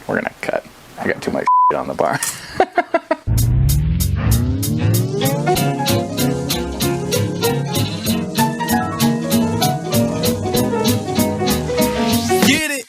we're gonna cut. I got too much on the bar. Get it.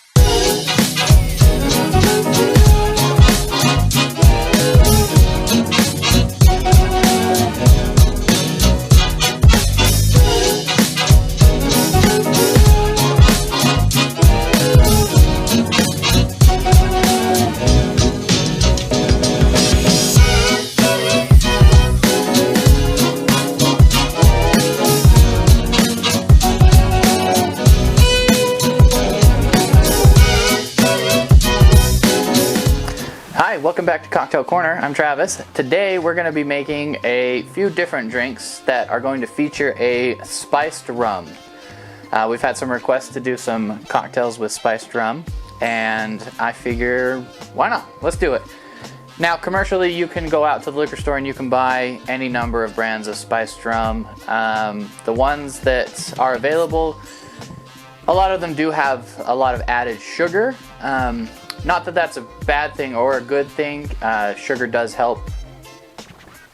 Hi, welcome back to Cocktail Corner. I'm Travis. Today we're going to be making a few different drinks that are going to feature a spiced rum. We've had some requests to do some cocktails with spiced rum, and I figure, why not? Let's do it. Now, commercially, you can go out to the liquor store and you can buy any number of brands of spiced rum. The ones that are available, a lot of them do have a lot of added sugar. Not that that's a bad thing or a good thing. Sugar does help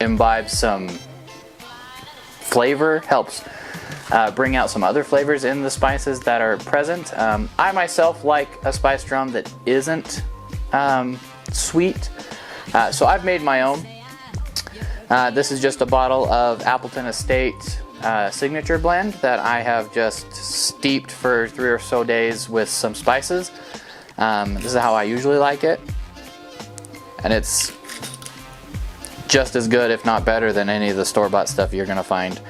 imbibe some flavor, helps bring out some other flavors in the spices that are present. I myself like a spiced rum that isn't sweet, so I've made my own. This is just a bottle of Appleton Estate Signature Blend that I have just steeped for 3 or so days with some spices. This is how I usually like it, and it's just as good, if not better, than any of the store-bought stuff you're going to find.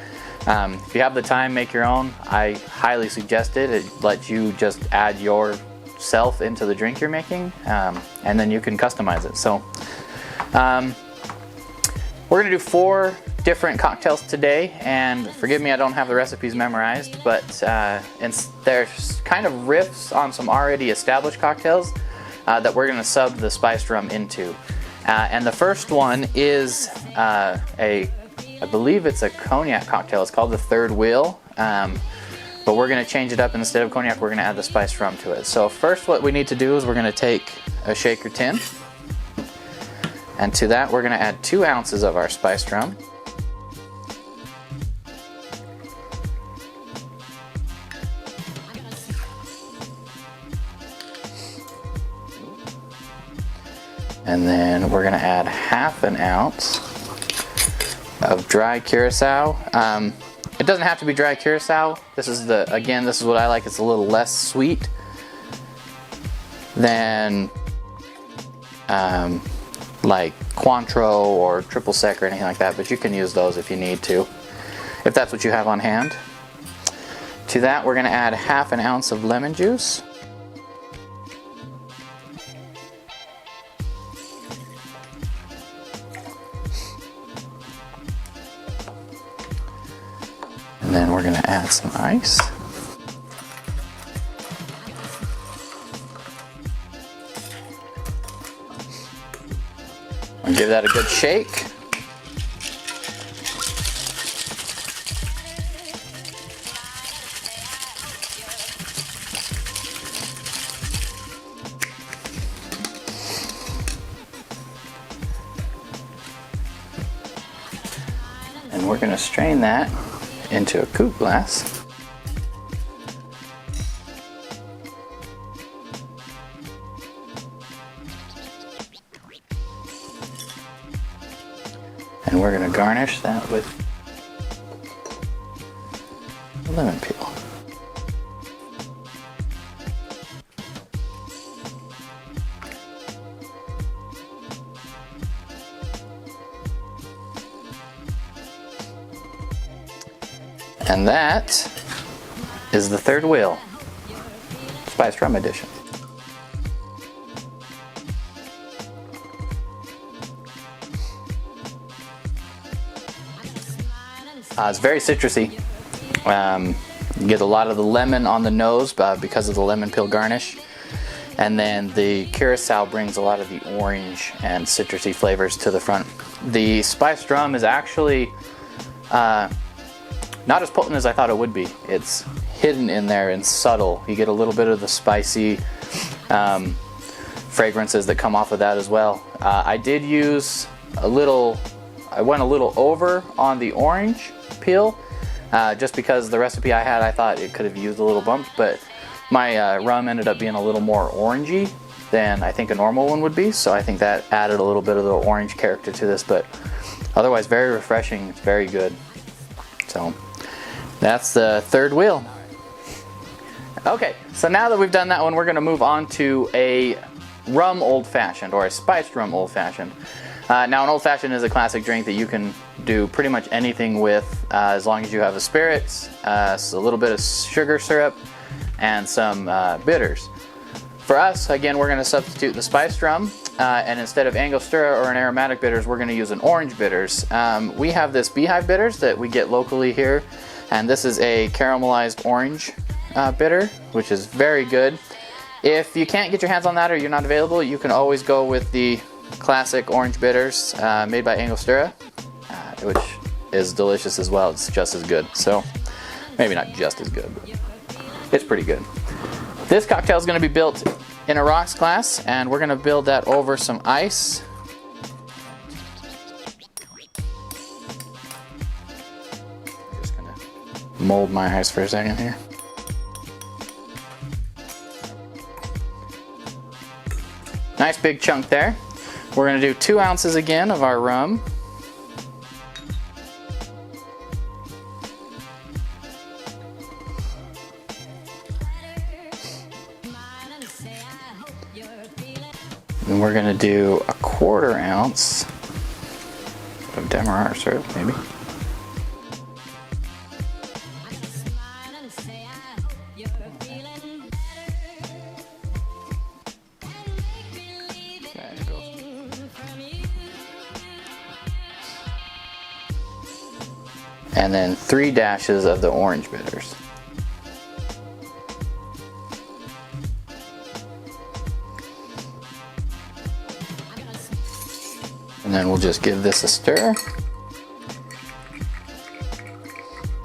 If you have the time, make your own. I highly suggest it. It lets you just add yourself into the drink you're making, and then you can customize it. So we're going to do 4 different cocktails today, and forgive me, I don't have the recipes memorized, but there's kind of riffs on some already established cocktails that we're going to sub the spiced rum into. And the first one is I believe it's a cognac cocktail. It's called the Third Wheel, but we're going to change it up. Instead of cognac, we're going to add the spiced rum to it. So first, what we need to do is we're going to take a shaker tin, and to that we're going to add 2 ounces of our spiced rum. And then we're gonna add 1/2 ounce of dry curacao. It doesn't have to be dry curacao. This is this is what I like. It's a little less sweet than like Cointreau or Triple Sec or anything like that, but you can use those if you need to, if that's what you have on hand. To that, we're gonna add 1/2 ounce of lemon juice. And then we're going to add some ice. And give that a good shake. And we're going to strain that into a coupe glass. And we're going to garnish that with lemon peel. And that is the Third Wheel Spiced Rum Edition. It's very citrusy. You get a lot of the lemon on the nose because of the lemon peel garnish. And then the curacao brings a lot of the orange and citrusy flavors to the front. The spiced rum is actually not as potent as I thought it would be. It's hidden in there and subtle. You get a little bit of the spicy fragrances that come off of that as well. I did use I went a little over on the orange peel, just because the recipe I had, I thought it could have used a little bump, but my rum ended up being a little more orangey than I think a normal one would be, so I think that added a little bit of the orange character to this, but otherwise very refreshing. It's very good. So that's the third wheel. Okay, so now that we've done that one, we're going to move on to a rum old-fashioned, or a spiced rum old-fashioned. Now an old-fashioned is a classic drink that you can do pretty much anything with, as long as you have a spirit, a little bit of sugar syrup, and some bitters. For us, again, we're going to substitute the spiced rum, and instead of Angostura or an aromatic bitters, we're going to use an orange bitters. We have this beehive bitters that we get locally here, and this is a caramelized orange bitter, which is very good. If you can't get your hands on that or you're not available, you can always go with the classic orange bitters made by Angostura, which is delicious as well. It's just as good. So maybe not just as good, but it's pretty good. This cocktail is going to be built in a rocks glass, and we're going to build that over some ice. I'm just going to mold my ice for a second here. Nice big chunk there. We're going to do 2 ounces again of our rum. And we're going to do a 1/4 ounce of demerara syrup, maybe. And then 3 dashes of the orange bitters. And then we'll just give this a stir.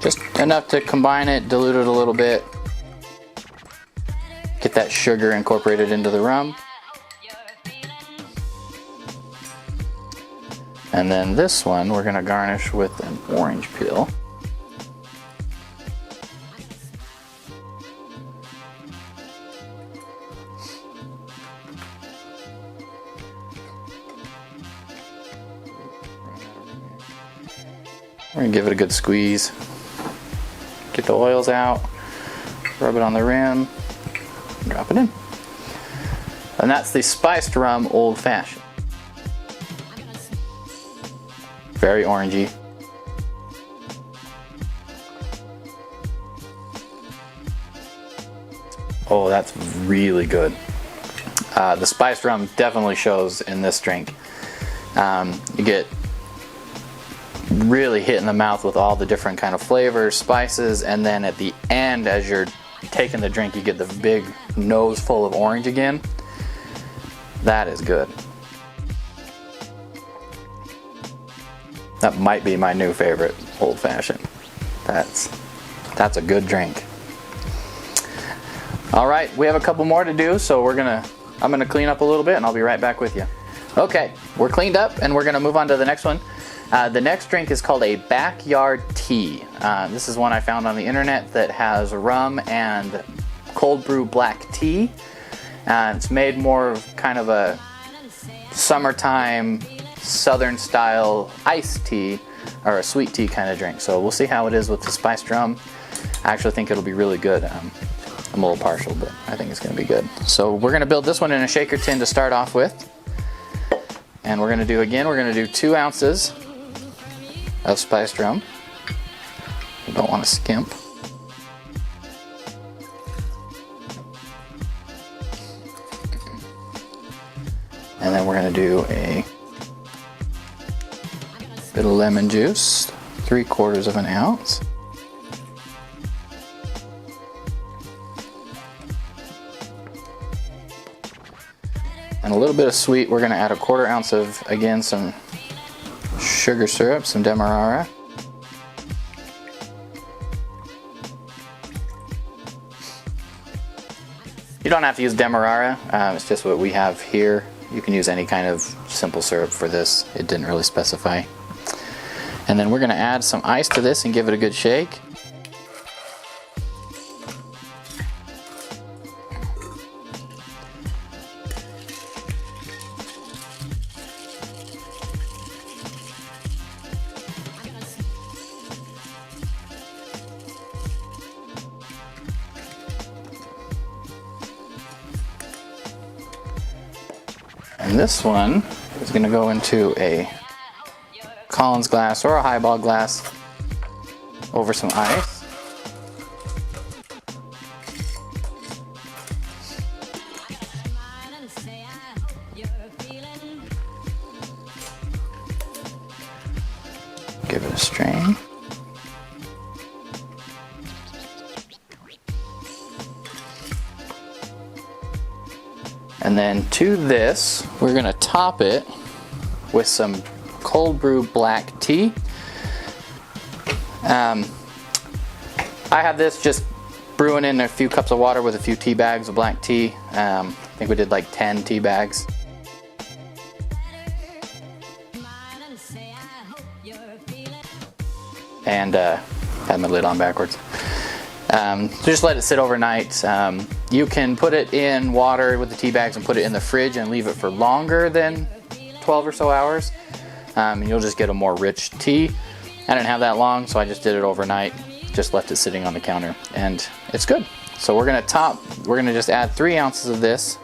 Just enough to combine it, dilute it a little bit. Get that sugar incorporated into the rum. And then this one we're going to garnish with an orange peel. We're going to give it a good squeeze. Get the oils out, rub it on the rim, drop it in. And that's the spiced rum old fashioned. Very orangey. Oh, that's really good. The spiced rum definitely shows in this drink. You get really hit in the mouth with all the different kind of flavors, spices, and then at the end, as you're taking the drink, you get the big nose full of orange again. That is good. That might be my new favorite old fashioned. That's a good drink. All right, we have a couple more to do, so I'm gonna clean up a little bit and I'll be right back with you. Okay, we're cleaned up and we're gonna move on to the next one. The next drink is called a backyard tea. This is one I found on the internet that has rum and cold brew black tea. It's made more of kind of a summertime southern style iced tea or a sweet tea kind of drink. So we'll see how it is with the spiced rum. I actually think it'll be really good. I'm a little partial, but I think it's going to be good. So we're going to build this one in a shaker tin to start off with. And we're going to do 2 ounces of spiced rum. You don't want to skimp. And then we're going to do a bit of lemon juice, 3/4 of an ounce. And a little bit of sweet, we're going to add a 1/4 ounce of, again, some sugar syrup, some demerara. You don't have to use Demerara, it's just what we have here. You can use any kind of simple syrup for this. It didn't really specify. And then we're going to add some ice to this and give it a good shake. And this one is going to go into a Collins glass or a highball glass over some ice. Give it a strain. And then to this, we're going to top it with some cold brew black tea. I have this just brewing in a few cups of water with a few tea bags of black tea. I think we did like 10 tea bags. And had my lid on backwards. So just let it sit overnight. You can put it in water with the tea bags and put it in the fridge and leave it for longer than 12 or so hours. And you'll just get a more rich tea. I didn't have that long, so I just did it overnight. Just left it sitting on the counter, and it's good. So we're gonna just add 3 ounces of this.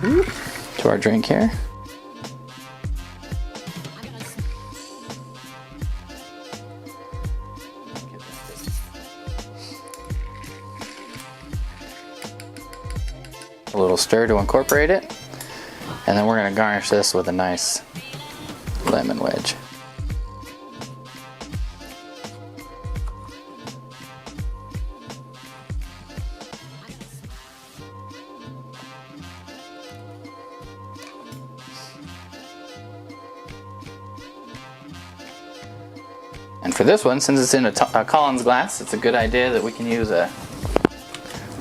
To our drink here. A little stir to incorporate it, and then we're going to garnish this with a nice lemon wedge. And for this one, since it's in a Collins glass, it's a good idea that we can use a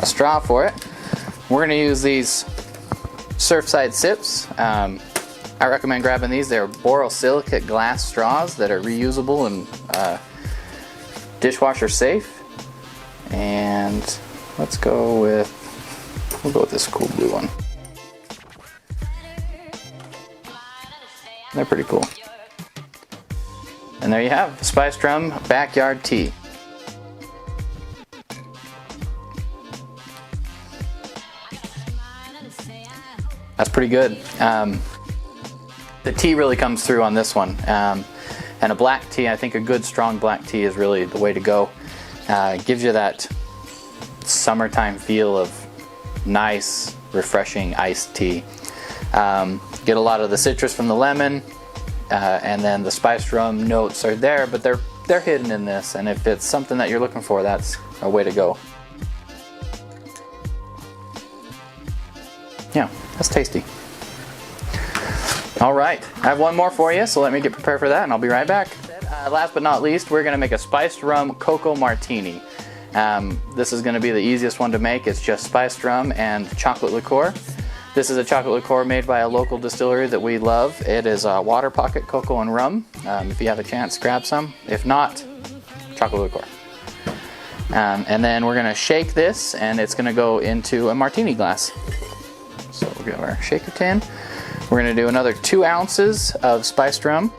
straw for it. We're going to use these Surfside Sips. I recommend grabbing these. They're borosilicate glass straws that are reusable and dishwasher safe. And we'll go with this cool blue one. They're pretty cool. And there you have Spiced Rum Backyard Tea. That's pretty good. The tea really comes through on this one. And a black tea, I think a good strong black tea is really the way to go. It gives you that summertime feel of nice, refreshing iced tea. Get a lot of the citrus from the lemon, and then the spiced rum notes are there, but they're hidden in this. And if it's something that you're looking for, that's a way to go. Yeah, that's tasty. All right, I have one more for you, so let me get prepared for that and I'll be right back. Last but not least, we're gonna make a spiced rum cocoa martini. This is gonna be the easiest one to make. It's just spiced rum and chocolate liqueur. This is a chocolate liqueur made by a local distillery that we love. It is Water Pocket Cocoa and Rum. If you have a chance, grab some. If not, chocolate liqueur. And then we're gonna shake this, and it's gonna go into a martini glass. So we'll get our shaker tin. We're going to do another 2 ounces of spiced rum.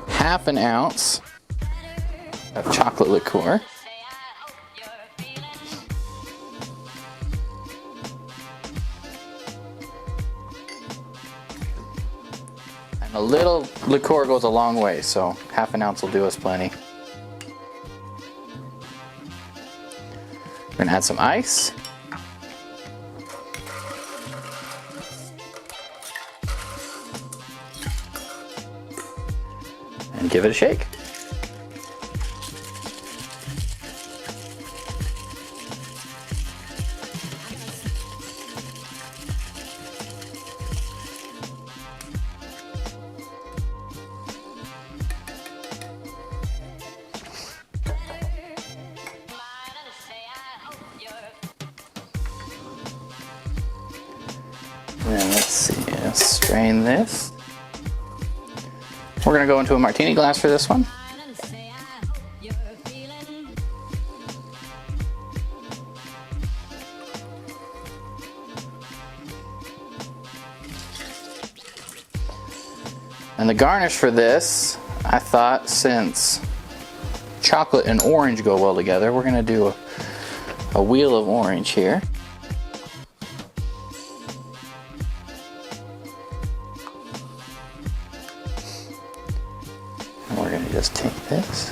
Half an ounce of chocolate liqueur. A little liqueur goes a long way, so half an ounce will do us plenty. We're gonna add some ice. And give it a shake. And let's see, let's strain this. We're gonna go into a martini glass for this one. And the garnish for this, I thought since chocolate and orange go well together, we're gonna do a wheel of orange here. And we're gonna just take this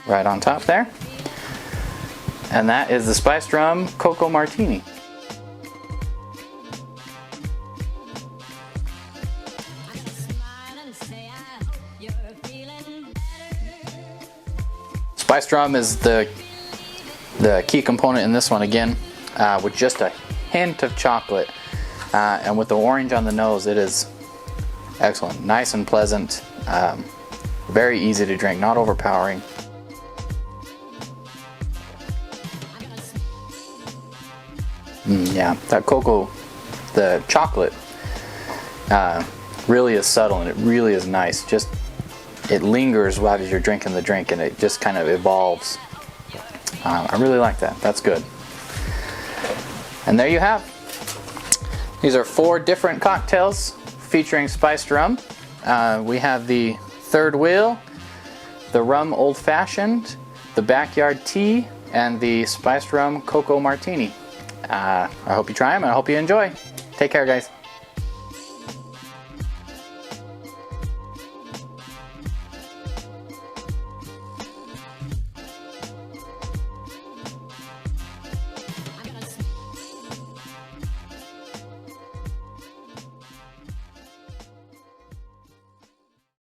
right on top there. And that is the spiced rum cocoa martini. Spiced rum is the key component in this one again, with just a hint of chocolate, and with the orange on the nose, it is excellent, nice and pleasant, very easy to drink, not overpowering. Yeah, that cocoa, the chocolate, really is subtle and it really is nice. Just it lingers while you're drinking the drink and it just kind of evolves. I really like that. That's good. And there you have. These are 4 different cocktails featuring spiced rum. We have the third wheel, the rum old fashioned, the backyard tea, and the spiced rum cocoa martini. I hope you try them and I hope you enjoy. Take care, guys.